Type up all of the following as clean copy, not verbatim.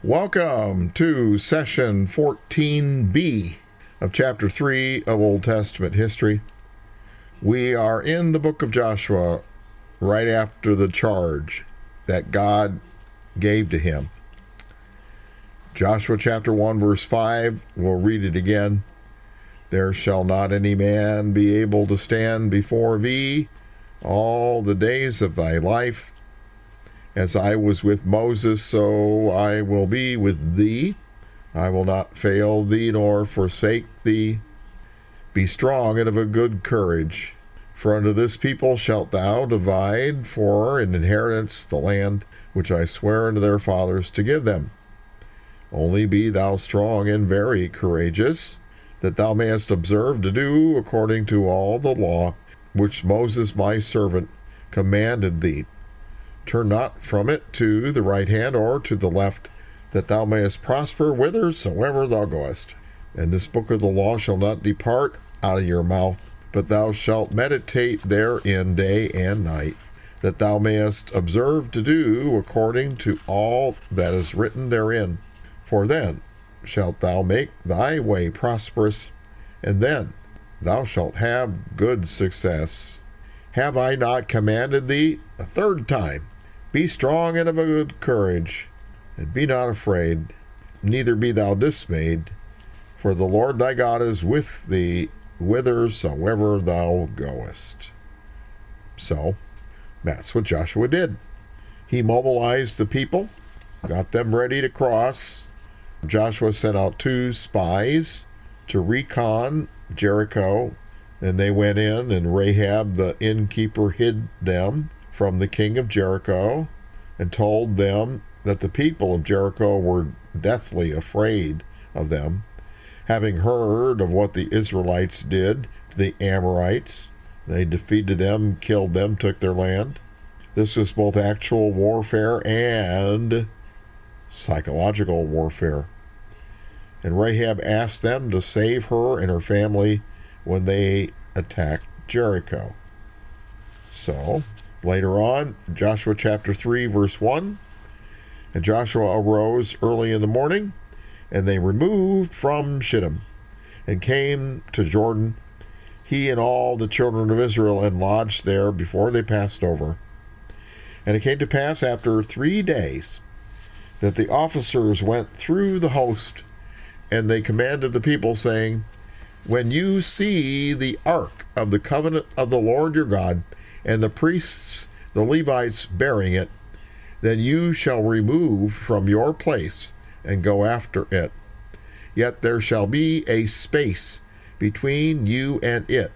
Welcome to session 14B of chapter 3 of Old Testament history. We are in the book of Joshua right after the charge that God gave to him. Joshua chapter 1 verse 5, we'll read it again. There shall not any man be able to stand before thee all the days of thy life. As I was with Moses, so I will be with thee. I will not fail thee nor forsake thee. Be strong and of a good courage. For unto this people shalt thou divide for an inheritance the land which I swear unto their fathers to give them. Only be thou strong and very courageous, that thou mayest observe to do according to all the law which Moses my servant commanded thee. Turn not from it to the right hand or to the left, that thou mayest prosper whithersoever thou goest. And this book of the law shall not depart out of your mouth, but thou shalt meditate therein day and night, that thou mayest observe to do according to all that is written therein. For then shalt thou make thy way prosperous, and then thou shalt have good success. Have I not commanded thee a third time? Be strong and of a good courage, and be not afraid, neither be thou dismayed, for the Lord thy God is with thee whithersoever thou goest. So, that's what Joshua did. He mobilized the people, got them ready to cross. Joshua sent out 2 spies to recon Jericho, and they went in, and Rahab the innkeeper hid them from the king of Jericho, and told them that the people of Jericho were deathly afraid of them, having heard of what the Israelites did to the Amorites. They defeated them, killed them, took their land. This was both actual warfare and psychological warfare. And Rahab asked them to save her and her family when they attacked Jericho. So, later on, Joshua chapter 3, verse 1, and Joshua arose early in the morning, and they removed from Shittim, and came to Jordan, he and all the children of Israel, and lodged there before they passed over. And it came to pass after 3 days that the officers went through the host, and they commanded the people, saying, When you see the ark of the covenant of the Lord your God, and the priests, the Levites, bearing it, then you shall remove from your place and go after it. Yet there shall be a space between you and it,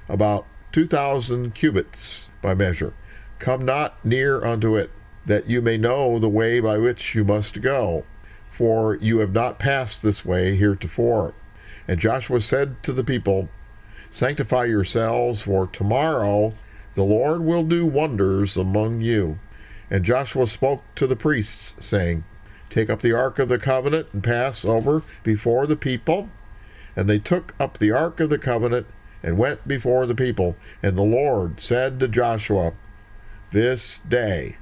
about 2,000 cubits by measure. Come not near unto it, that you may know the way by which you must go, for you have not passed this way heretofore. And Joshua said to the people, Sanctify yourselves, for tomorrow the Lord will do wonders among you. And Joshua spoke to the priests, saying, Take up the ark of the covenant and pass over before the people. And they took up the ark of the covenant and went before the people. And the Lord said to Joshua, This day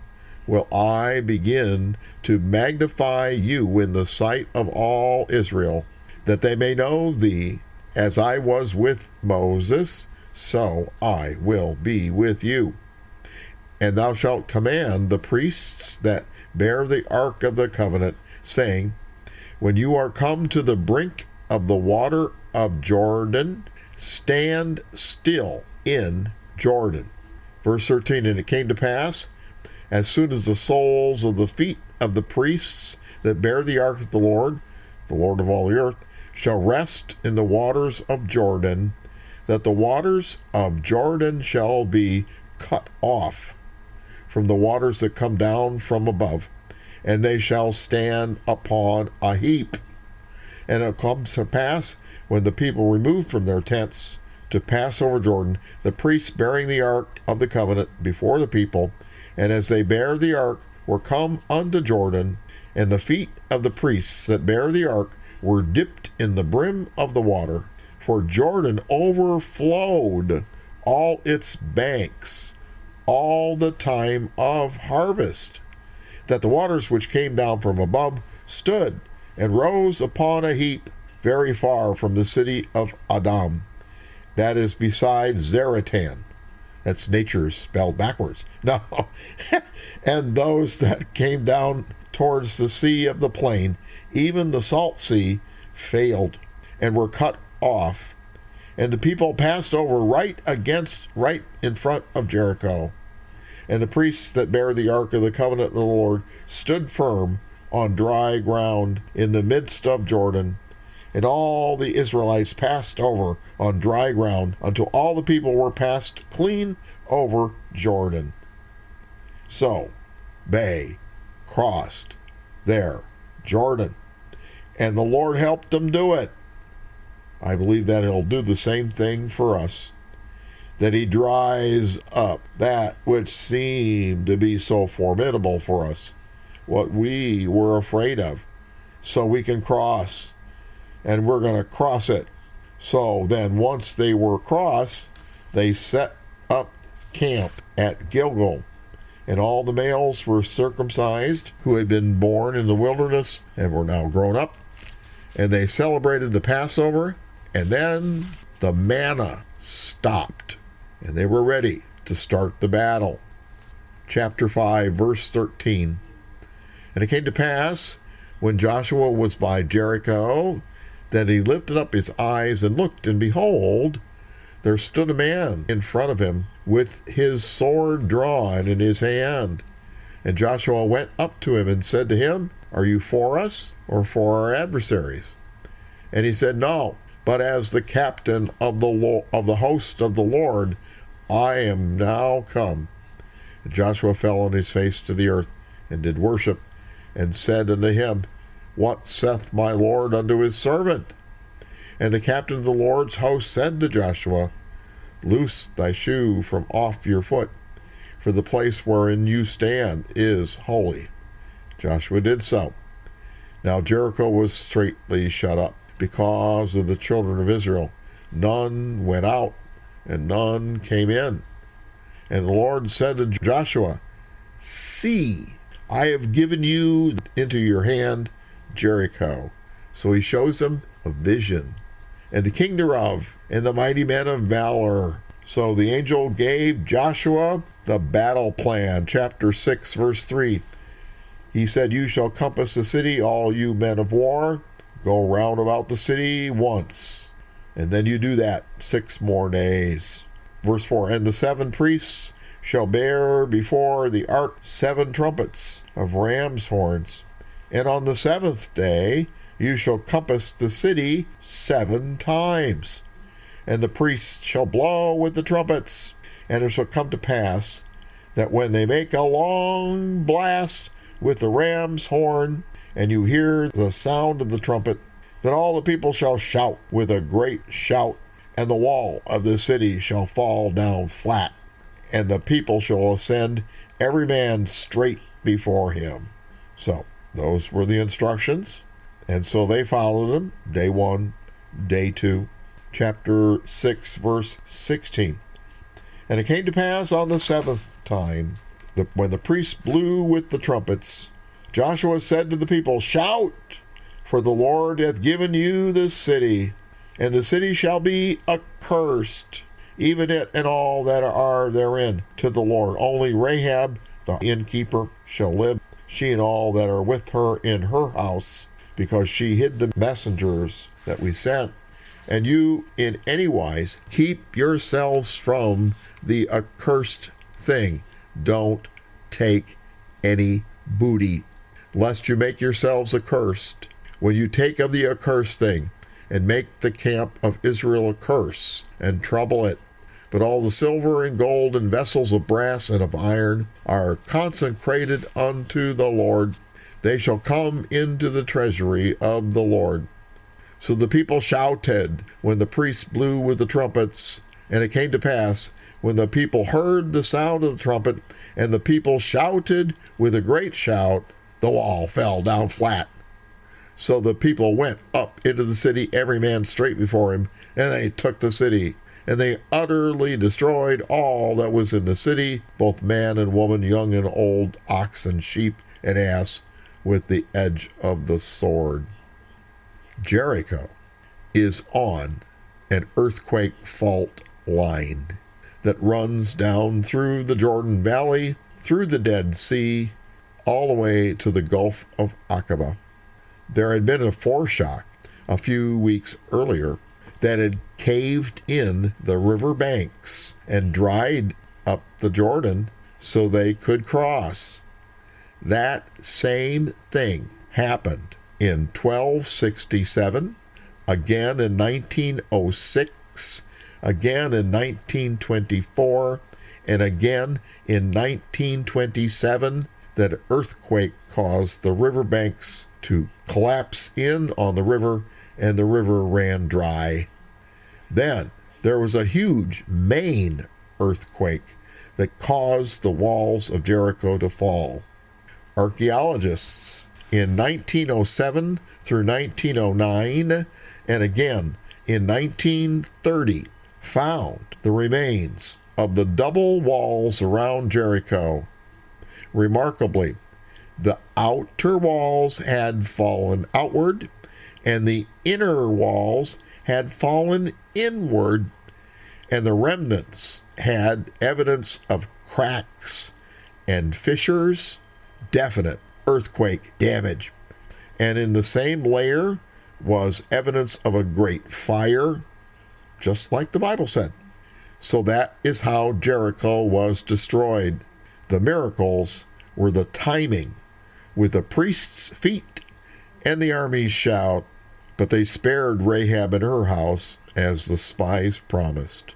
will I begin to magnify you in the sight of all Israel, that they may know thee, as I was with Moses, so I will be with you. And thou shalt command the priests that bear the ark of the covenant, saying, When you are come to the brink of the water of Jordan, stand still in Jordan. Verse 13, And it came to pass, as soon as the soles of the feet of the priests that bear the ark of the Lord of all the earth, shall rest in the waters of Jordan, that the waters of Jordan shall be cut off from the waters that come down from above, and they shall stand upon a heap. And it comes to pass, when the people remove from their tents to pass over Jordan, the priests bearing the ark of the covenant before the people, and as they bear the ark, were come unto Jordan, and the feet of the priests that bear the ark were dipped in the brim of the water, for Jordan overflowed all its banks all the time of harvest, that the waters which came down from above stood and rose upon a heap very far from the city of Adam, that is beside Zaratan. That's nature spelled backwards. No. And those that came down towards the sea of the plain, even the salt sea, failed and were cut off. And the people passed over right in front of Jericho. And the priests that bear the ark of the covenant of the Lord stood firm on dry ground in the midst of Jordan. And all the Israelites passed over on dry ground until all the people were passed clean over Jordan. So they crossed there, Jordan, and the Lord helped them do it. I believe that He'll do the same thing for us, that He dries up that which seemed to be so formidable for us, what we were afraid of, so we can cross. And we're going to cross it. So then once they were crossed, they set up camp at Gilgal. And all the males were circumcised who had been born in the wilderness and were now grown up. And they celebrated the Passover. And then the manna stopped. And they were ready to start the battle. Chapter 5, verse 13. And it came to pass, when Joshua was by Jericho, that he lifted up his eyes and looked, and behold, there stood a man in front of him with his sword drawn in his hand. And Joshua went up to him and said to him, Are you for us or for our adversaries? And he said, No, but as the captain of the host of the Lord, I am now come. And Joshua fell on his face to the earth and did worship, and said unto him, What saith my Lord unto his servant? And the captain of the Lord's host said to Joshua, Loose thy shoe from off your foot, for the place wherein you stand is holy. Joshua did so. Now Jericho was straitly shut up because of the children of Israel. None went out, and none came in. And the Lord said to Joshua, See, I have given you into your hand Jericho. So he shows him a vision, and the king thereof, and the mighty men of valor. So the angel gave Joshua the battle plan. Chapter 6, verse 3. He said, You shall compass the city, all you men of war. Go round about the city once. And then you do that 6 more days. Verse 4. And the 7 priests shall bear before the ark 7 trumpets of ram's horns. And on the 7th day you shall compass the city 7 times. And the priests shall blow with the trumpets. And it shall come to pass that when they make a long blast with the ram's horn, and you hear the sound of the trumpet, that all the people shall shout with a great shout, and the wall of the city shall fall down flat, and the people shall ascend, every man straight before him. So those were the instructions, and so they followed them. Day 1, day 2, chapter 6, verse 16. And it came to pass on the 7th time, that when the priests blew with the trumpets, Joshua said to the people, Shout, for the Lord hath given you this city, and the city shall be accursed, even it and all that are therein, to the Lord. Only Rahab the innkeeper shall live, she and all that are with her in her house, because she hid the messengers that we sent. And you in any wise keep yourselves from the accursed thing. Don't take any booty, lest you make yourselves accursed. When you take of the accursed thing, and make the camp of Israel a curse, and trouble it. But all the silver and gold and vessels of brass and of iron are consecrated unto the Lord. They shall come into the treasury of the Lord. So the people shouted when the priests blew with the trumpets. And it came to pass, when the people heard the sound of the trumpet, and the people shouted with a great shout, the wall fell down flat. So the people went up into the city, every man straight before him, and they took the city. And they utterly destroyed all that was in the city, both man and woman, young and old, ox and sheep and ass, with the edge of the sword. Jericho is on an earthquake fault line that runs down through the Jordan Valley, through the Dead Sea, all the way to the Gulf of Aqaba. There had been a foreshock a few weeks earlier that had caved in the river banks and dried up the Jordan so they could cross. That same thing happened in 1267, again in 1906, again in 1924, and again in 1927. That earthquake caused the riverbanks to collapse in on the river, and the river ran dry. Then there was a huge main earthquake that caused the walls of Jericho to fall. Archaeologists in 1907 through 1909 and again in 1930 found the remains of the double walls around Jericho. Remarkably, the outer walls had fallen outward and the inner walls had fallen inward, and the remnants had evidence of cracks and fissures, definite earthquake damage. And in the same layer was evidence of a great fire, just like the Bible said. So that is how Jericho was destroyed. The miracles were the timing with the priest's feet and the army's shout, but they spared Rahab and her house as the spies promised.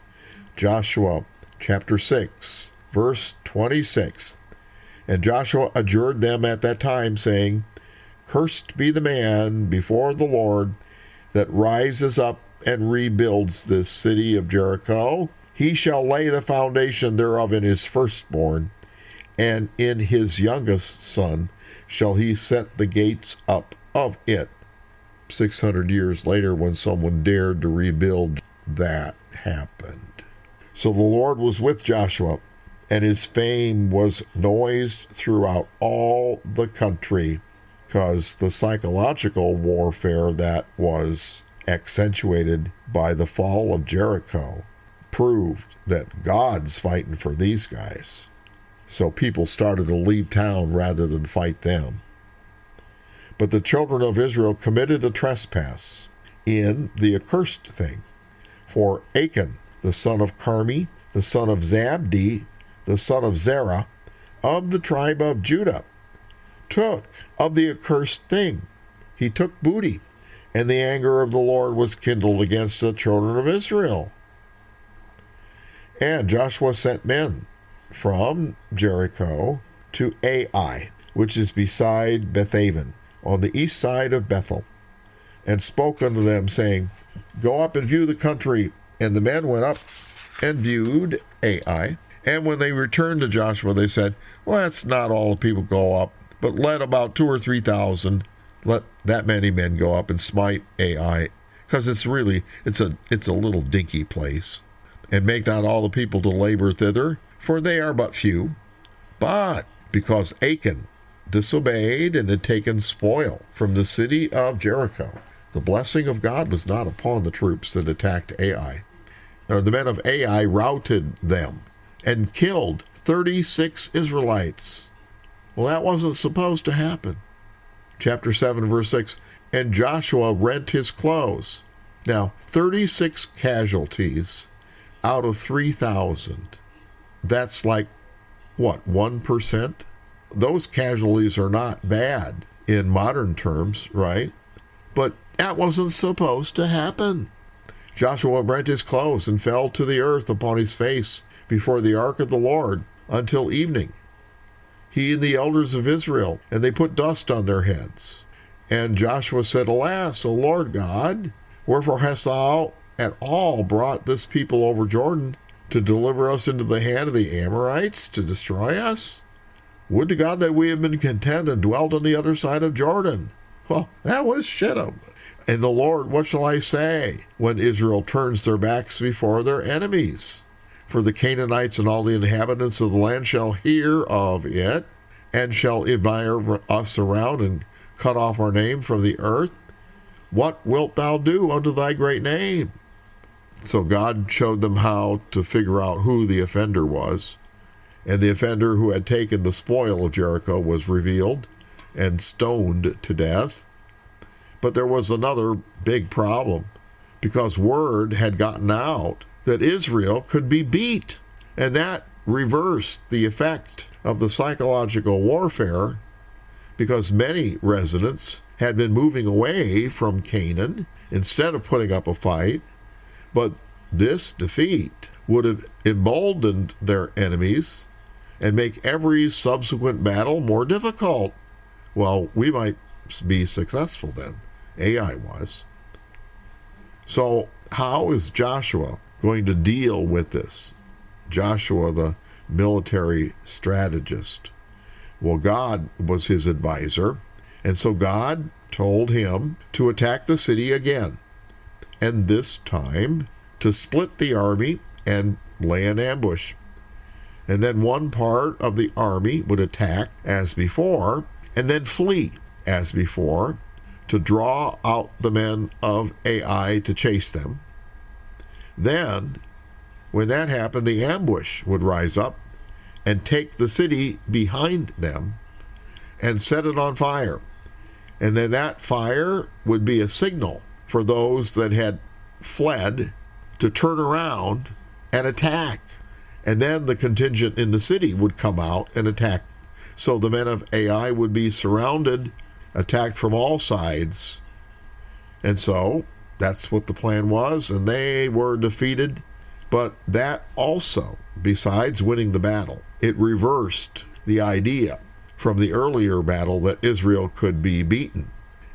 Joshua chapter 6, verse 26. And Joshua adjured them at that time, saying, Cursed be the man before the Lord that rises up and rebuilds this city of Jericho. He shall lay the foundation thereof in his firstborn, and in his youngest son shall he set the gates up of it. 600 years later, when someone dared to rebuild, that happened. So the Lord was with Joshua, and his fame was noised throughout all the country, because the psychological warfare that was accentuated by the fall of Jericho proved that God's fighting for these guys. So people started to leave town rather than fight them. But the children of Israel committed a trespass in the accursed thing. For Achan, the son of Carmi, the son of Zabdi, the son of Zerah, of the tribe of Judah, took of the accursed thing. He took booty, and the anger of the Lord was kindled against the children of Israel. And Joshua sent men from Jericho to Ai, which is beside Bethaven, on the east side of Bethel, and spoke unto them, saying, Go up and view the country. And the men went up and viewed Ai. And when they returned to Joshua, they said, Let's not all the people go up, but let about 2,000 or 3,000, let that many men go up and smite Ai, because it's a little dinky place. And make not all the people to labor thither, for they are but few. But because Achan disobeyed and had taken spoil from the city of Jericho, the blessing of God was not upon the troops that attacked Ai. The men of Ai routed them and killed 36 Israelites. Well, that wasn't supposed to happen. Chapter 7, verse 6, And Joshua rent his clothes. Now, 36 casualties out of 3,000. That's like, what, 1%? Those casualties are not bad in modern terms, right? But that wasn't supposed to happen. Joshua rent his clothes and fell to the earth upon his face before the ark of the Lord until evening. He and the elders of Israel, and they put dust on their heads. And Joshua said, Alas, O Lord God, wherefore hast thou at all brought this people over Jordan to deliver us into the hand of the Amorites to destroy us? Would to God that we had been content and dwelt on the other side of Jordan. Well, that was Shittim. And the Lord, what shall I say when Israel turns their backs before their enemies? For the Canaanites and all the inhabitants of the land shall hear of it, and shall admire us around and cut off our name from the earth? What wilt thou do unto thy great name? So God showed them how to figure out who the offender was. And the offender who had taken the spoil of Jericho was revealed and stoned to death. But there was another big problem, because word had gotten out that Israel could be beat. And that reversed the effect of the psychological warfare, because many residents had been moving away from Canaan instead of putting up a fight. But this defeat would have emboldened their enemies and make every subsequent battle more difficult. Well, we might be successful then. Ai was. So how is Joshua going to deal with this? Joshua, the military strategist. Well, God was his advisor, and so God told him to attack the city again, and this time to split the army and lay an ambush. And then one part of the army would attack as before, and then flee as before, to draw out the men of Ai to chase them. Then, when that happened, the ambush would rise up and take the city behind them and set it on fire. And then that fire would be a signal for those that had fled to turn around and attack. And then the contingent in the city would come out and attack. So the men of Ai would be surrounded, attacked from all sides. And so that's what the plan was, and they were defeated. But that also, besides winning the battle, it reversed the idea from the earlier battle that Israel could be beaten.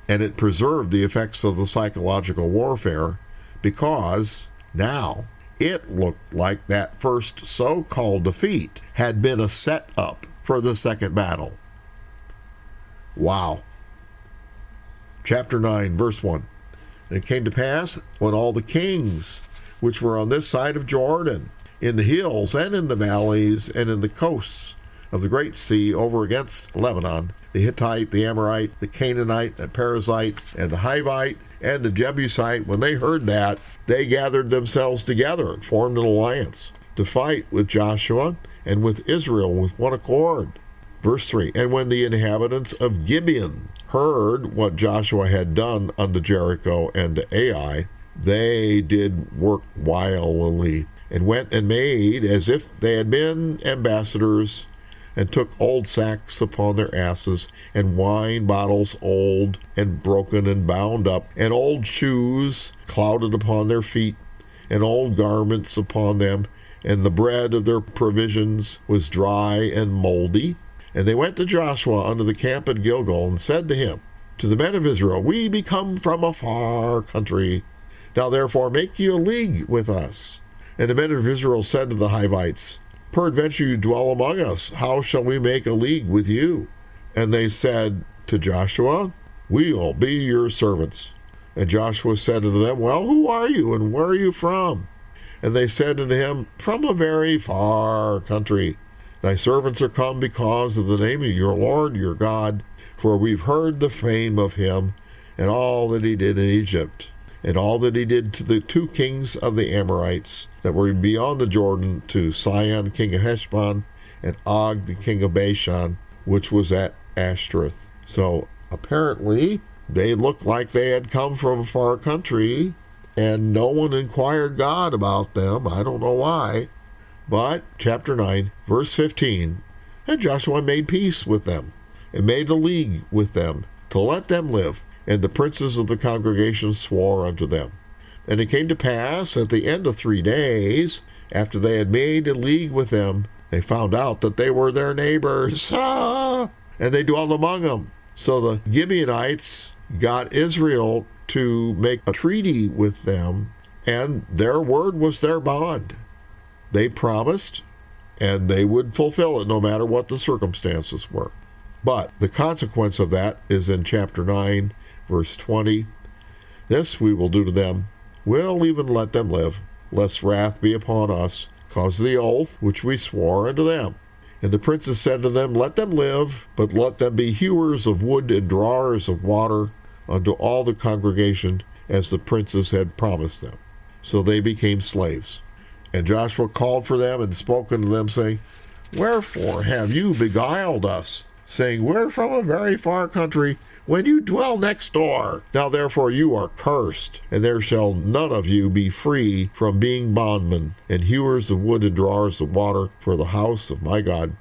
And it preserved the effects of the psychological warfare, because now it looked like that first so-called defeat had been a set-up for the second battle. Wow. Chapter 9, verse 1. And it came to pass, when all the kings which were on this side of Jordan, in the hills and in the valleys and in the coasts of the great sea over against Lebanon, the Hittite, the Amorite, the Canaanite, the Perizzite, and the Hivite, and the Jebusite, when they heard that, they gathered themselves together and formed an alliance to fight with Joshua and with Israel with one accord. Verse 3, and when the inhabitants of Gibeon heard what Joshua had done unto Jericho and to Ai, they did work wilily, and went and made as if they had been ambassadors, and took old sacks upon their asses, and wine bottles old and broken and bound up, and old shoes clouded upon their feet, and old garments upon them, and the bread of their provisions was dry and moldy. And they went to Joshua unto the camp at Gilgal, and said to him, to the men of Israel, we be come from a far country. Now therefore make ye a league with us. And the men of Israel said to the Hivites, peradventure you dwell among us, how shall we make a league with you? And they said to Joshua, we will be your servants. And Joshua said unto them, well, who are you, and where are you from? And they said unto him, from a very far country. Thy servants are come because of the name of your Lord your God, for we've heard the fame of him, and all that he did in Egypt, and all that he did to the two kings of the Amorites that were beyond the Jordan, to Sihon king of Heshbon, and Og the king of Bashan, which was at Ashtoreth. So apparently they looked like they had come from a far country, and no one inquired God about them. I don't know why. But, chapter 9, verse 15, and Joshua made peace with them, and made a league with them, to let them live. And the princes of the congregation swore unto them. And it came to pass, at the end of 3 days, after they had made a league with them, they found out that they were their neighbors, and they dwelt among them. So the Gibeonites got Israel to make a treaty with them, and their word was their bond. They promised, and they would fulfill it no matter what the circumstances were. But the consequence of that is in chapter 9, verse 20. This we will do to them. We'll even let them live, lest wrath be upon us, cause of the oath which we swore unto them. And the princes said to them, Let them live, but let them be hewers of wood and drawers of water unto all the congregation, as the princes had promised them. So they became slaves. And Joshua called for them and spoke unto them, saying, Wherefore have you beguiled us, saying, We're from a very far country, when you dwell next door? Now therefore you are cursed, and there shall none of you be free from being bondmen, and hewers of wood and drawers of water for the house of my God.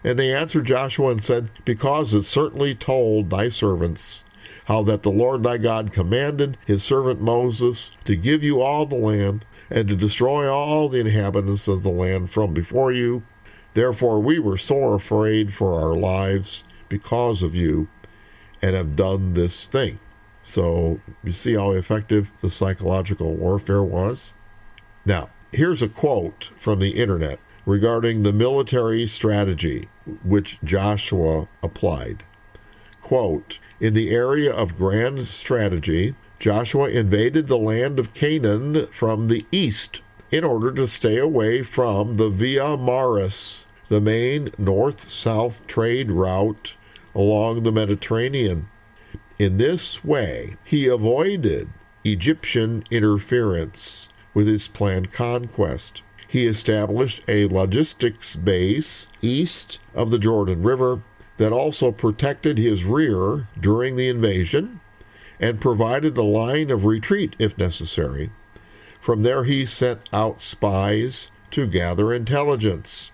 And they answered Joshua and said, Because it certainly told thy servants how that the Lord thy God commanded his servant Moses to give you all the land, and to destroy all the inhabitants of the land from before you. Therefore we were sore afraid for our lives because of you, and have done this thing. So you see how effective the psychological warfare was? Now, here's a quote from the internet regarding the military strategy which Joshua applied. Quote, In the area of grand strategy, Joshua invaded the land of Canaan from the east in order to stay away from the Via Maris, the main north-south trade route along the Mediterranean. In this way, he avoided Egyptian interference with his planned conquest. He established a logistics base east of the Jordan River that also protected his rear during the invasion and provided a line of retreat if necessary. From there he sent out spies to gather intelligence.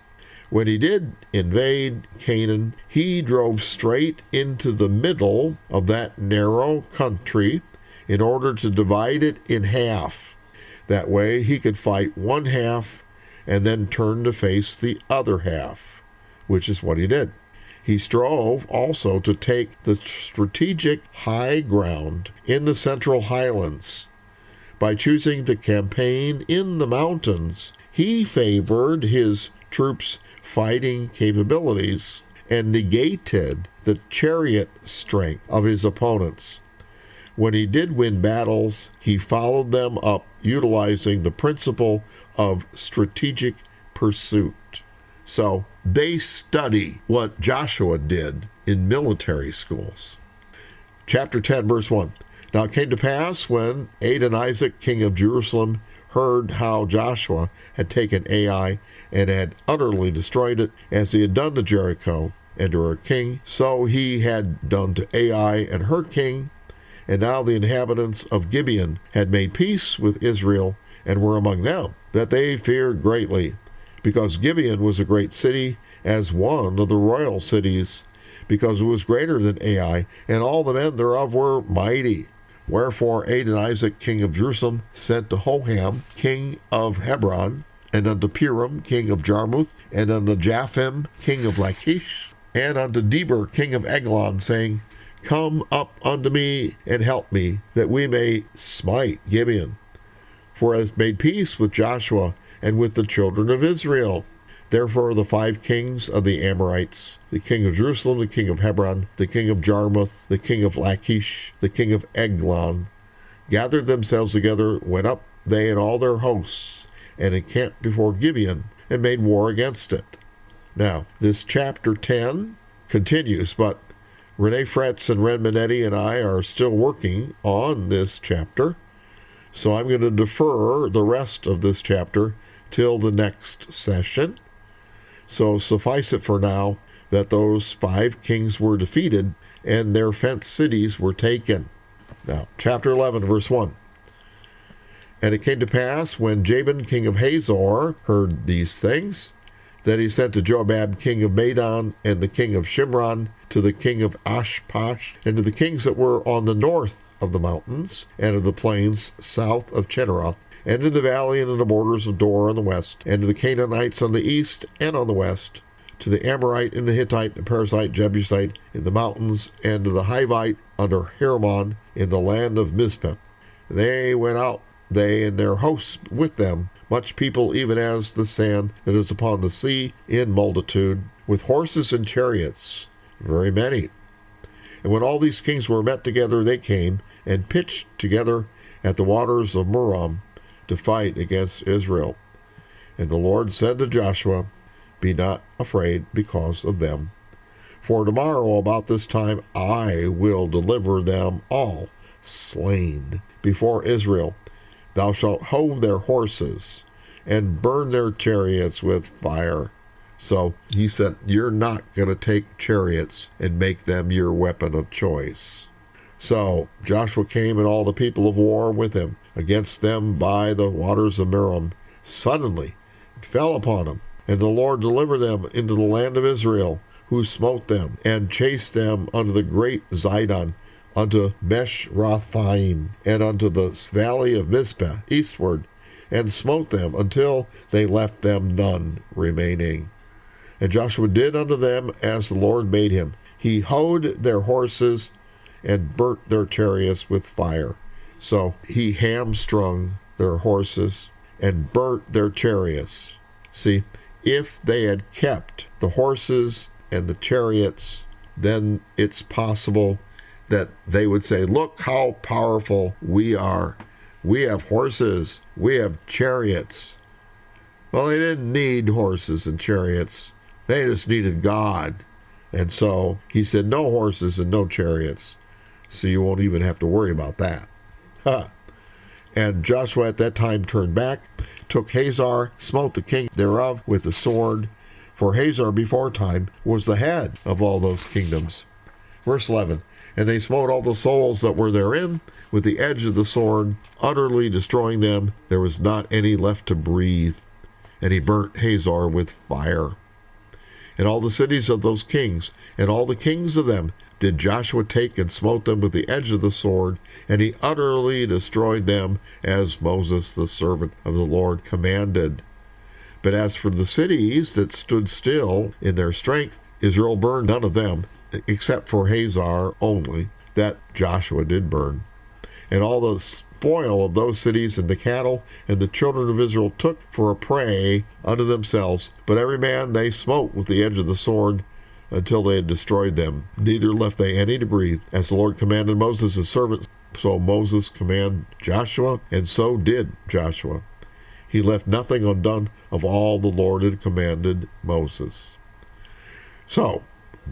When he did invade Canaan, he drove straight into the middle of that narrow country in order to divide it in half. That way he could fight one half and then turn to face the other half, which is what he did. He strove also to take the strategic high ground in the Central Highlands. By choosing to campaign in the mountains, he favored his troops' fighting capabilities and negated the chariot strength of his opponents. When he did win battles, he followed them up utilizing the principle of strategic pursuit. So they study what Joshua did in military schools. Chapter 10, verse 1. Now it came to pass when Adonizek, king of Jerusalem, heard how Joshua had taken Ai and had utterly destroyed it, as he had done to Jericho and to her king, so he had done to Ai and her king. And now the inhabitants of Gibeon had made peace with Israel and were among them, that they feared greatly, because Gibeon was a great city, as one of the royal cities, because it was greater than Ai, and all the men thereof were mighty. Wherefore Adonizek, king of Jerusalem, sent to Hoham, king of Hebron, and unto Piram, king of Jarmuth, and unto Japhim, king of Lachish, and unto Deber, king of Eglon, saying, Come up unto me, and help me, that we may smite Gibeon. For I have made peace with Joshua, and with the children of Israel. Therefore the 5 kings of the Amorites, the king of Jerusalem, the king of Hebron, the king of Jarmuth, the king of Lachish, the king of Eglon, gathered themselves together, went up they and all their hosts, and encamped before Gibeon, and made war against it. Now, this chapter 10 continues, but Renee Fretz and Ren Minetti and I are still working on this chapter, so I'm going to defer the rest of this chapter till the next session. So suffice it for now that those 5 kings were defeated and their fenced cities were taken. Now, chapter 11, verse 1. And it came to pass, when Jabin, king of Hazor, heard these things, that he sent to Jobab, king of Madon, and the king of Shimron, to the king of Ashpash, and to the kings that were on the north of the mountains, and of the plains south of Chinneroth, and in the valley and in the borders of Dor on the west, and to the Canaanites on the east and on the west, to the Amorite and the Hittite and Perizzite, Jebusite in the mountains, and to the Hivite under Hermon in the land of Mizpeh. They went out, they and their hosts with them, much people even as the sand that is upon the sea in multitude, with horses and chariots, very many. And when all these kings were met together, they came and pitched together at the waters of Merom to fight against Israel. And the Lord said to Joshua, Be not afraid because of them. For tomorrow about this time I will deliver them all slain before Israel. Thou shalt hoe their horses and burn their chariots with fire. So he said, you're not going to take chariots and make them your weapon of choice. So Joshua came and all the people of war with him against them by the waters of Merom. Suddenly it fell upon them, and the Lord delivered them into the land of Israel, who smote them and chased them unto the great Zidon, unto Meshrathaim, and unto the valley of Mizpeh eastward, and smote them until they left them none remaining. And Joshua did unto them as the Lord made him. He hoed their horses and burnt their chariots with fire. So he hamstrung their horses and burnt their chariots. See, if they had kept the horses and the chariots, then it's possible that they would say, look how powerful we are. We have horses. We have chariots. Well, they didn't need horses and chariots. They just needed God. And so he said, no horses and no chariots. So you won't even have to worry about that. Huh. And Joshua at that time turned back, took Hazor, smote the king thereof with the sword. For Hazor before time was the head of all those kingdoms. Verse 11, and they smote all the souls that were therein with the edge of the sword, utterly destroying them. There was not any left to breathe. And he burnt Hazor with fire. And all the cities of those kings, and all the kings of them, did Joshua take and smote them with the edge of the sword, and he utterly destroyed them, as Moses the servant of the Lord commanded. But as for the cities that stood still in their strength, Israel burned none of them, except for Hazor only, that Joshua did burn. And all the spoil of those cities and the cattle and the children of Israel took for a prey unto themselves. But every man they smote with the edge of the sword until they had destroyed them. Neither left they any to breathe. As the Lord commanded Moses his servant, so Moses commanded Joshua, and so did Joshua. He left nothing undone of all the Lord had commanded Moses. So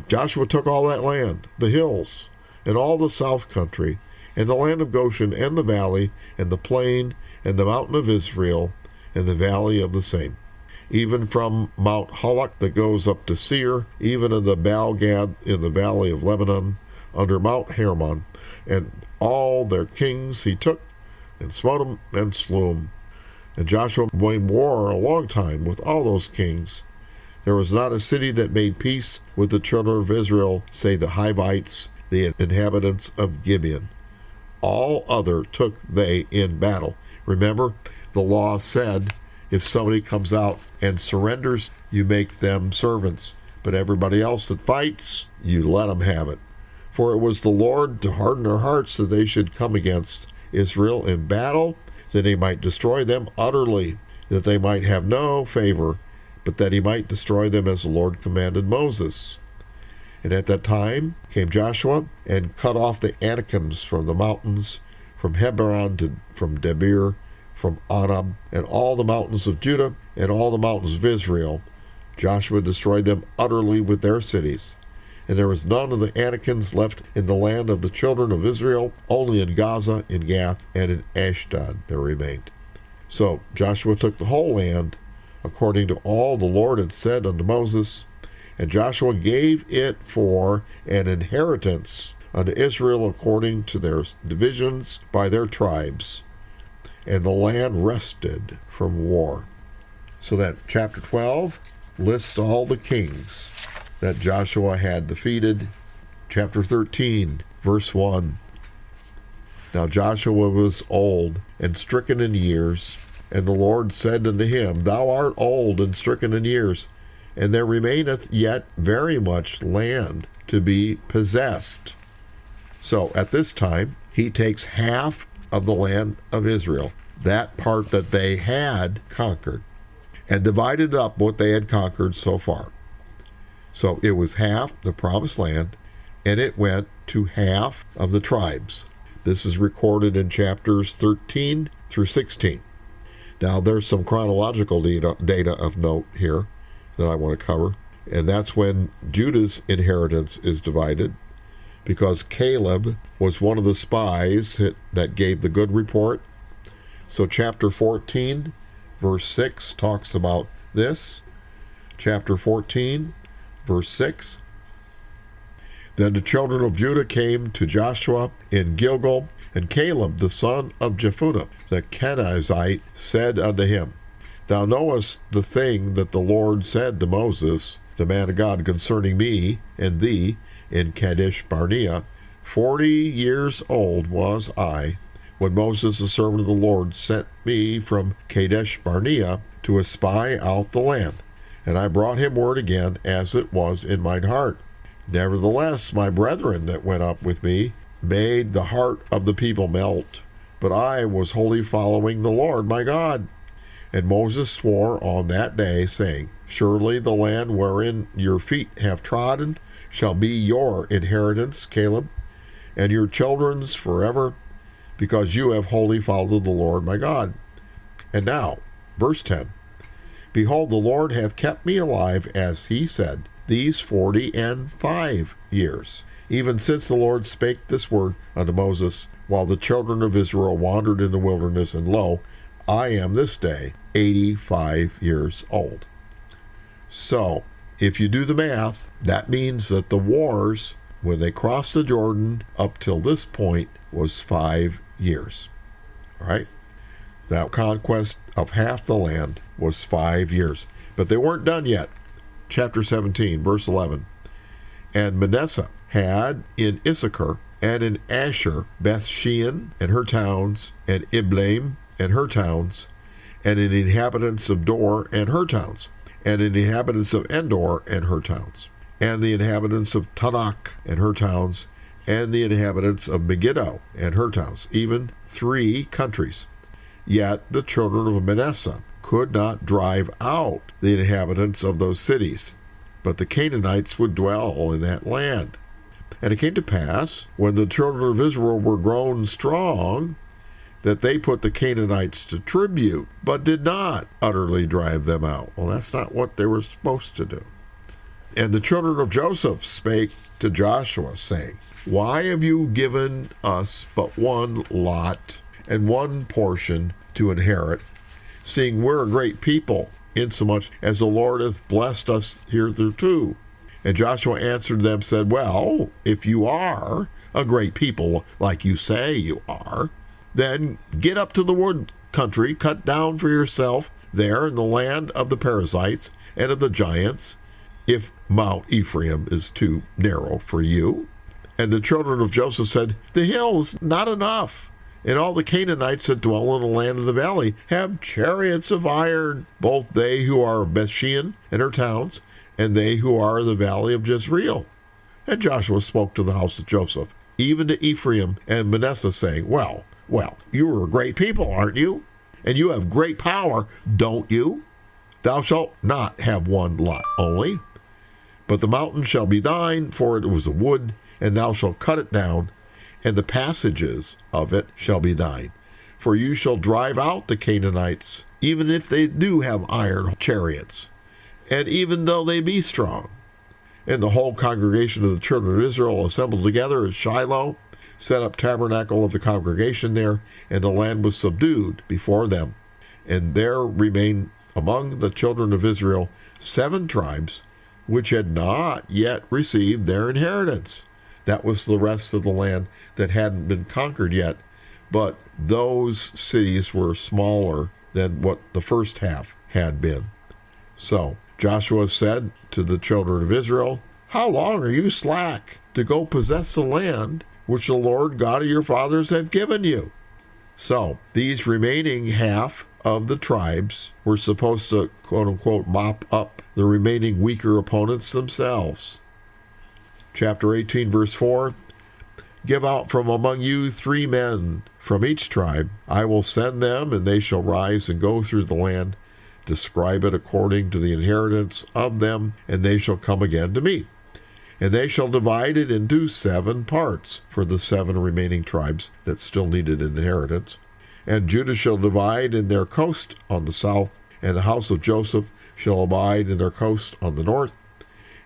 Joshua took all that land, the hills, and all the south country, and the land of Goshen, and the valley, and the plain, and the mountain of Israel, and the valley of the same, even from Mount Halak that goes up to Seir, even in the Baal-gad in the valley of Lebanon, under Mount Hermon. And all their kings he took, and smote them, and slew them. And Joshua made war a long time with all those kings. There was not a city that made peace with the children of Israel, save the Hivites, the inhabitants of Gibeon. All other took they in battle. Remember, the law said, if somebody comes out and surrenders, you make them servants. But everybody else that fights, you let them have it. For it was the Lord to harden their hearts that they should come against Israel in battle, that he might destroy them utterly, that they might have no favor, but that he might destroy them as the Lord commanded Moses. And at that time came Joshua and cut off the Anakims from the mountains, from Hebron from Debir, from Anab, and all the mountains of Judah, and all the mountains of Israel. Joshua destroyed them utterly with their cities. And there was none of the Anakims left in the land of the children of Israel, only in Gaza, in Gath, and in Ashdod there remained. So Joshua took the whole land, according to all the Lord had said unto Moses, and Joshua gave it for an inheritance unto Israel according to their divisions by their tribes. And the land rested from war. So that chapter 12 lists all the kings that Joshua had defeated. Chapter 13, verse 1. Now Joshua was old and stricken in years, and the Lord said unto him, Thou art old and stricken in years, and there remaineth yet very much land to be possessed. So at this time, he takes half of the land of Israel, that part that they had conquered, and divided up what they had conquered so far. So it was half the promised land, and it went to half of the tribes. This is recorded in chapters 13 through 16. Now there's some chronological data of note here. that I want to cover. And that's when Judah's inheritance is divided, because Caleb was one of the spies that gave the good report. So chapter 14, verse 6 talks about this. Chapter 14, verse 6. Then the children of Judah came to Joshua in Gilgal, and Caleb the son of Jephunneh the Kenizzite said unto him, Thou knowest the thing that the Lord said to Moses, the man of God, concerning me and thee in Kadesh Barnea. 40 years old was I, when Moses the servant of the Lord sent me from Kadesh Barnea to espy out the land. And I brought him word again, as it was in mine heart. Nevertheless, my brethren that went up with me made the heart of the people melt, but I was wholly following the Lord my God. And Moses swore on that day, saying, Surely the land wherein your feet have trodden shall be your inheritance, Caleb, and your children's forever, because you have wholly followed the Lord my God. And now, verse 10, Behold, the Lord hath kept me alive, as he said, these 45 years, even since the Lord spake this word unto Moses, while the children of Israel wandered in the wilderness, and lo, I am this day 85 years old. So, if you do the math, that means that the wars, when they crossed the Jordan up till this point, was 5 years. All right? That conquest of half the land was 5 years. But they weren't done yet. Chapter 17, verse 11. And Manasseh had in Issachar and in Asher Beth-shean and her towns, and Ibleam and her towns, and in the inhabitants of Dor and her towns, and in the inhabitants of Endor and her towns, and the inhabitants of Tanakh and her towns, and the inhabitants of Megiddo and her towns, even 3 countries. Yet the children of Manasseh could not drive out the inhabitants of those cities, but the Canaanites would dwell in that land. And it came to pass, when the children of Israel were grown strong, that they put the Canaanites to tribute, but did not utterly drive them out. Well, that's not what they were supposed to do. And the children of Joseph spake to Joshua, saying, Why have you given us but one lot and one portion to inherit, seeing we're a great people, insomuch as the Lord hath blessed us hitherto? And Joshua answered them, said, Well, if you are a great people, like you say you are, then get up to the wood country, cut down for yourself there in the land of the Perizzites and of the giants, if Mount Ephraim is too narrow for you. And the children of Joseph said, The hill is not enough. And all the Canaanites that dwell in the land of the valley have chariots of iron, both they who are of Beth-shean and her towns, and they who are of the valley of Jezreel. And Joshua spoke to the house of Joseph, even to Ephraim and Manasseh, saying, Well, you are a great people, aren't you? And you have great power, don't you? Thou shalt not have one lot only, but the mountain shall be thine, for it was a wood, and thou shalt cut it down, and the passages of it shall be thine. For you shall drive out the Canaanites, even if they do have iron chariots, and even though they be strong. And the whole congregation of the children of Israel assembled together at Shiloh, set up tabernacle of the congregation there, and the land was subdued before them. And there remained among the children of Israel 7 tribes, which had not yet received their inheritance. That was the rest of the land that hadn't been conquered yet, but those cities were smaller than what the first half had been. So Joshua said to the children of Israel, How long are you slack to go possess the land which the Lord God of your fathers have given you? So these remaining half of the tribes were supposed to, quote-unquote, mop up the remaining weaker opponents themselves. Chapter 18, verse 4, Give out from among you 3 men from each tribe. I will send them, and they shall rise and go through the land, describe it according to the inheritance of them, and they shall come again to me. And they shall divide it into 7 parts for the 7 remaining tribes that still needed an inheritance. And Judah shall divide in their coast on the south, and the house of Joseph shall abide in their coast on the north,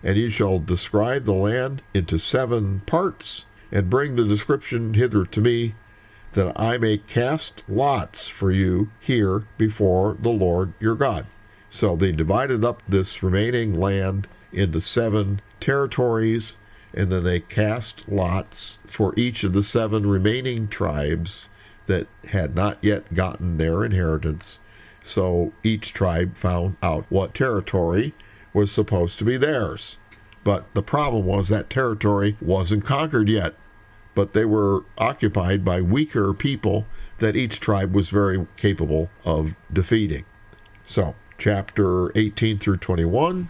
and ye shall describe the land into 7 parts, and bring the description hither to me, that I may cast lots for you here before the Lord your God. So they divided up this remaining land into 7 territories, and then they cast lots for each of the 7 remaining tribes that had not yet gotten their inheritance. So each tribe found out what territory was supposed to be theirs. But the problem was that territory wasn't conquered yet, but they were occupied by weaker people that each tribe was very capable of defeating. So, chapter 18 through 21,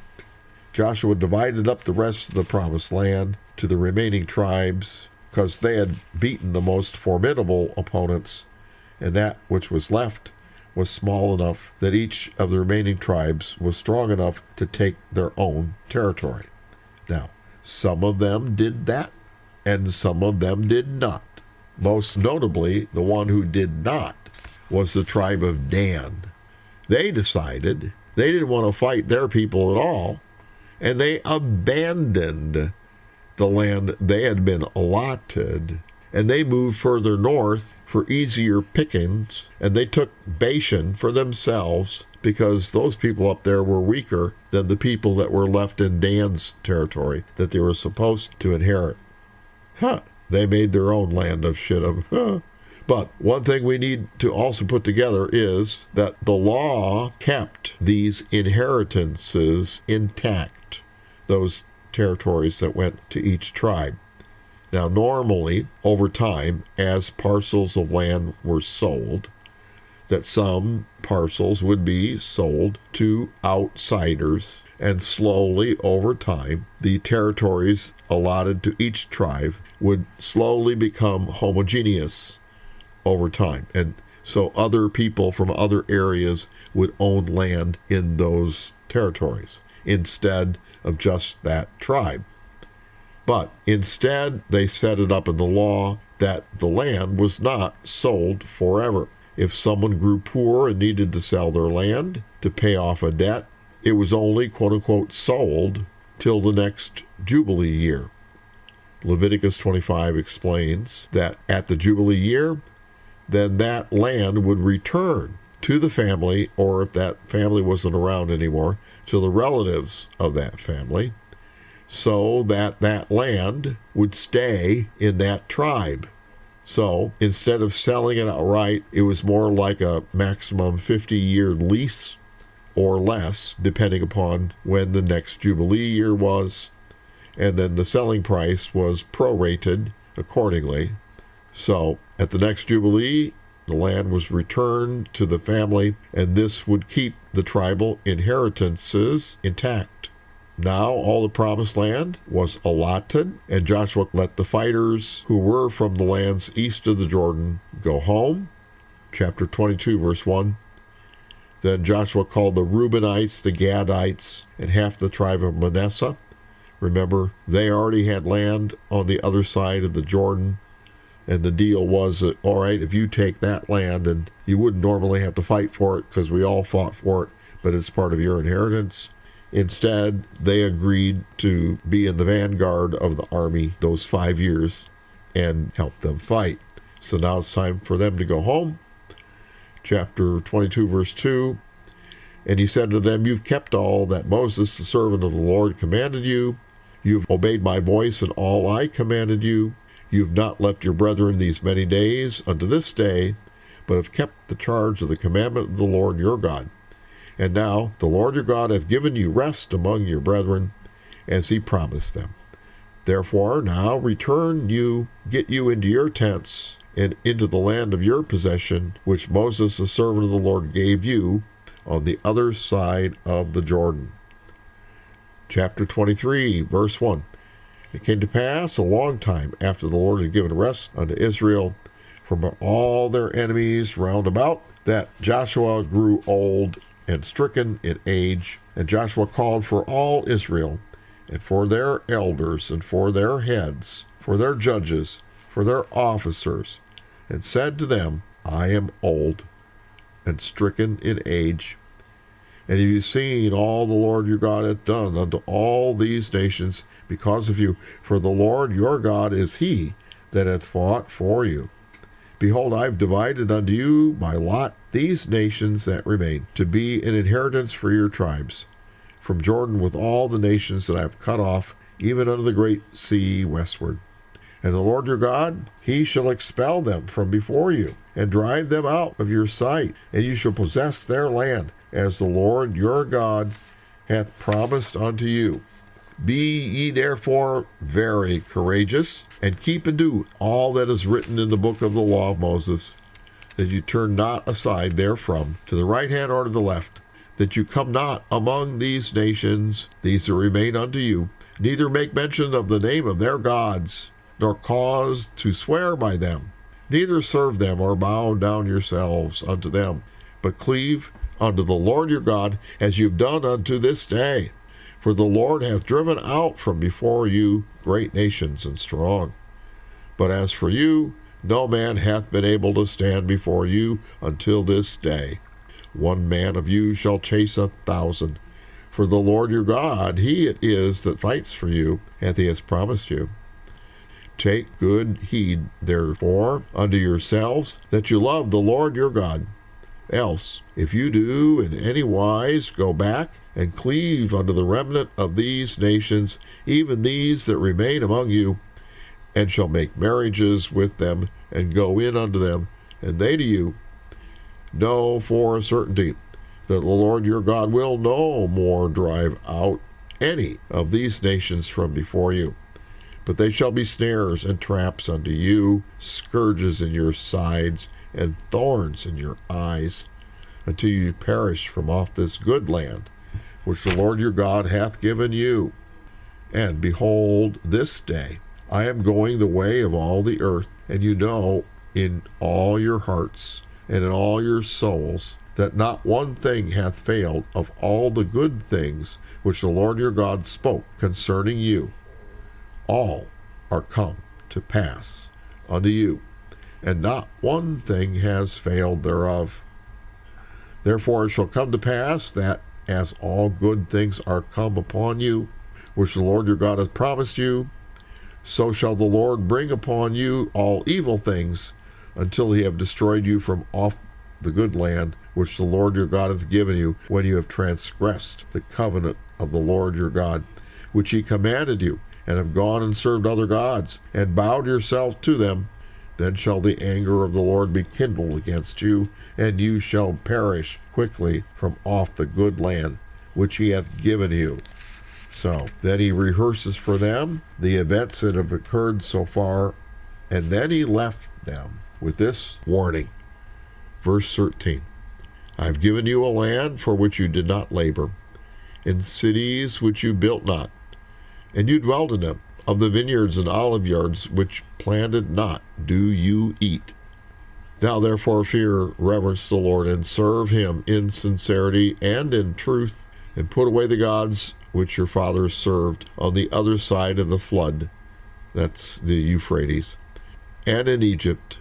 Joshua divided up the rest of the promised land to the remaining tribes, because they had beaten the most formidable opponents, and that which was left was small enough that each of the remaining tribes was strong enough to take their own territory. Now, some of them did that, and some of them did not. Most notably, the one who did not was the tribe of Dan. They decided they didn't want to fight their people at all, and they abandoned the land they had been allotted, and they moved further north for easier pickings, and they took Bashan for themselves because those people up there were weaker than the people that were left in Dan's territory that they were supposed to inherit. They made their own land of Shittim. But one thing we need to also put together is that the law kept these inheritances intact, those territories that went to each tribe. Now, normally, over time, as parcels of land were sold, that some parcels would be sold to outsiders, and slowly, over time, the territories allotted to each tribe would slowly become homogeneous over time. And so other people from other areas would own land in those territories instead of just that tribe. But instead, they set it up in the law that the land was not sold forever. If someone grew poor and needed to sell their land to pay off a debt, it was only, quote-unquote, sold till the next Jubilee year. Leviticus 25 explains that at the Jubilee year, then that land would return to the family, or if that family wasn't around anymore, to the relatives of that family, so that that land would stay in that tribe. So instead of selling it outright, it was more like a maximum 50-year lease or less, depending upon when the next Jubilee year was. And then the selling price was prorated accordingly. So at the next Jubilee, the land was returned to the family, and this would keep the tribal inheritances intact. Now all the promised land was allotted, and Joshua let the fighters who were from the lands east of the Jordan go home. Chapter 22, verse 1. Then Joshua called the Reubenites, the Gadites, and half the tribe of Manasseh. Remember, they already had land on the other side of the Jordan, and the deal was that, all right, if you take that land, and you wouldn't normally have to fight for it because we all fought for it, but it's part of your inheritance. Instead, they agreed to be in the vanguard of the army those 5 years and help them fight. So now it's time for them to go home. Chapter 22, verse 2. And he said to them, You've kept all that Moses, the servant of the Lord, commanded you. You've obeyed my voice in all I commanded you. You've not left your brethren these many days unto this day, but have kept the charge of the commandment of the Lord your God. And now the Lord your God hath given you rest among your brethren, as he promised them. Therefore now return you, get you into your tents, and into the land of your possession, which Moses the servant of the Lord gave you, on the other side of the Jordan. Chapter 23, verse 1. It came to pass a long time after the Lord had given rest unto Israel from all their enemies round about, that Joshua grew old and stricken in age. And Joshua called for all Israel, and for their elders, and for their heads, for their judges, for their officers, and said to them, I am old and stricken in age. And have you seen all the Lord your God hath done unto all these nations because of you? For the Lord your God is he that hath fought for you. Behold, I have divided unto you by lot these nations that remain, to be an inheritance for your tribes, from Jordan with all the nations that I have cut off, even unto the great sea westward. And the Lord your God, he shall expel them from before you, and drive them out of your sight, and you shall possess their land, as the Lord your God hath promised unto you. Be ye therefore very courageous, and keep and do all that is written in the book of the law of Moses, that you turn not aside therefrom to the right hand or to the left, that you come not among these nations, these that remain unto you, neither make mention of the name of their gods, nor cause to swear by them, neither serve them or bow down yourselves unto them, but cleave unto the Lord your God, as you've done unto this day. For the Lord hath driven out from before you great nations and strong. But as for you, no man hath been able to stand before you until this day. One man of you shall chase 1,000. For the Lord your God, he it is that fights for you, as he has promised you. Take good heed, therefore, unto yourselves, that you love the Lord your God. Else, if you do in any wise go back and cleave unto the remnant of these nations, even these that remain among you, and shall make marriages with them, and go in unto them, and they to you, know for a certainty that the Lord your God will no more drive out any of these nations from before you. But they shall be snares and traps unto you, scourges in your sides, and thorns in your eyes, until you perish from off this good land, which the Lord your God hath given you. And behold, this day I am going the way of all the earth, and you know in all your hearts and in all your souls that not one thing hath failed of all the good things which the Lord your God spoke concerning you. All are come to pass unto you, and not one thing has failed thereof. Therefore it shall come to pass that, as all good things are come upon you, which the Lord your God hath promised you, so shall the Lord bring upon you all evil things, until he have destroyed you from off the good land which the Lord your God hath given you, when you have transgressed the covenant of the Lord your God, which he commanded you, and have gone and served other gods, and bowed yourselves to them. Then shall the anger of the Lord be kindled against you, and you shall perish quickly from off the good land which he hath given you. So then he rehearses for them the events that have occurred so far, and then he left them with this warning. Verse 13, I have given you a land for which you did not labor, in cities which you built not, and you dwelled in them. Of the vineyards and olive yards which planted not do you eat. Now therefore fear, reverence the Lord, and serve him in sincerity and in truth, and put away the gods which your fathers served on the other side of the flood, that's the Euphrates, and in Egypt,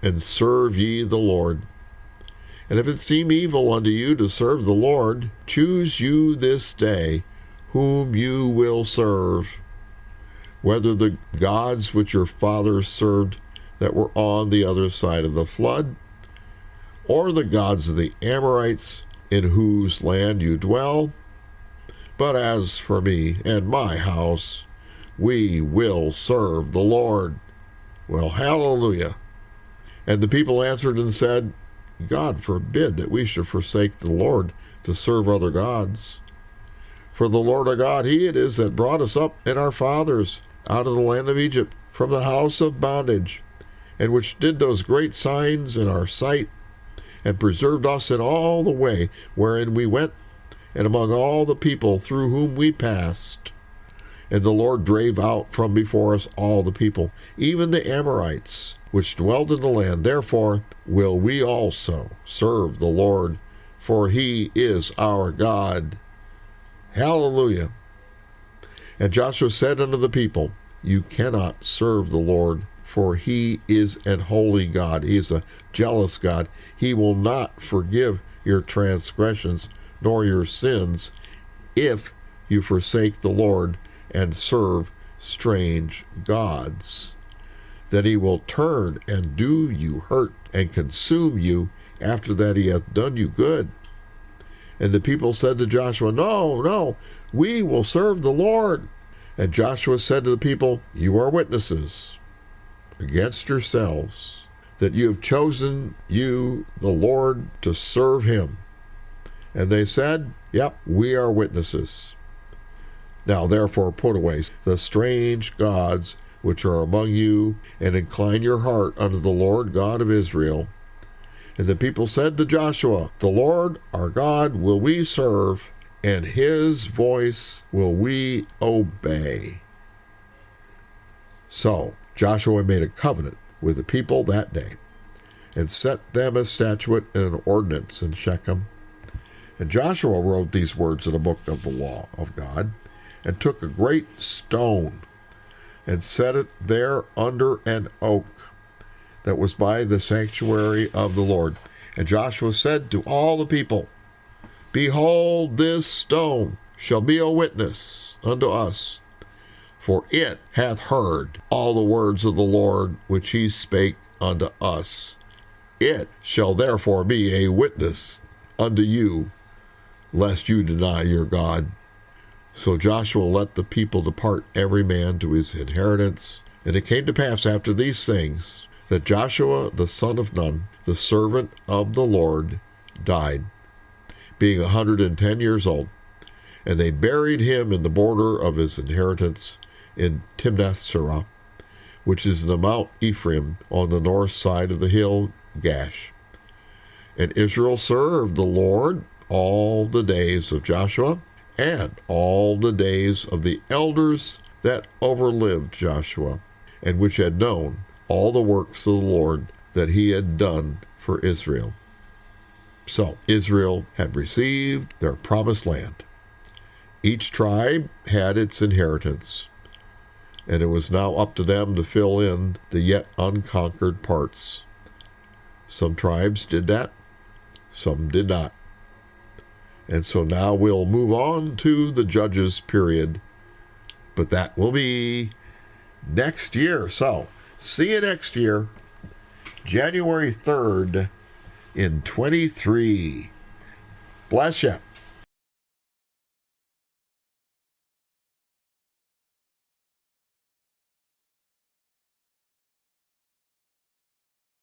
and serve ye the Lord. And if it seem evil unto you to serve the Lord, choose you this day whom you will serve, whether the gods which your fathers served that were on the other side of the flood, or the gods of the Amorites in whose land you dwell. But as for me and my house, we will serve the Lord. Well, hallelujah. And the people answered and said, God forbid that we should forsake the Lord to serve other gods. For the Lord our God, he it is that brought us up and our fathers out of the land of Egypt, from the house of bondage, and which did those great signs in our sight, and preserved us in all the way wherein we went, and among all the people through whom we passed. And the Lord drave out from before us all the people, even the Amorites, which dwelled in the land. Therefore will we also serve the Lord, for he is our God. Hallelujah. And Joshua said unto the people, you cannot serve the Lord, for he is an holy God. He is a jealous God. He will not forgive your transgressions, nor your sins, if you forsake the Lord and serve strange gods. That he will turn and do you hurt and consume you after that he hath done you good. And the people said to Joshua, No, we will serve the Lord. And Joshua said to the people, You are witnesses against yourselves that you have chosen you, the Lord, to serve him. And they said, Yep, we are witnesses. Now therefore put away the strange gods which are among you, and incline your heart unto the Lord God of Israel. And the people said to Joshua, The Lord our God will we serve, and his voice will we obey. So Joshua made a covenant with the people that day, and set them a statute and an ordinance in Shechem. And Joshua wrote these words in a book of the law of God, and took a great stone, and set it there under an oak that was by the sanctuary of the Lord. And Joshua said to all the people, Behold, this stone shall be a witness unto us, for it hath heard all the words of the Lord which he spake unto us. It shall therefore be a witness unto you, lest you deny your God. So Joshua let the people depart every man to his inheritance. And it came to pass after these things, that Joshua the son of Nun, the servant of the Lord, died, being 110 years old. And they buried him in the border of his inheritance in Timnath-serah, which is in the Mount Ephraim, on the north side of the hill Gash. And Israel served the Lord all the days of Joshua, and all the days of the elders that overlived Joshua, and which had known all the works of the Lord that he had done for Israel. So Israel had received their promised land. Each tribe had its inheritance, and it was now up to them to fill in the yet unconquered parts. Some tribes did that, some did not. And so now we'll move on to the Judges period, but that will be next year. So see you next year, January 3rd in 23. Bless you.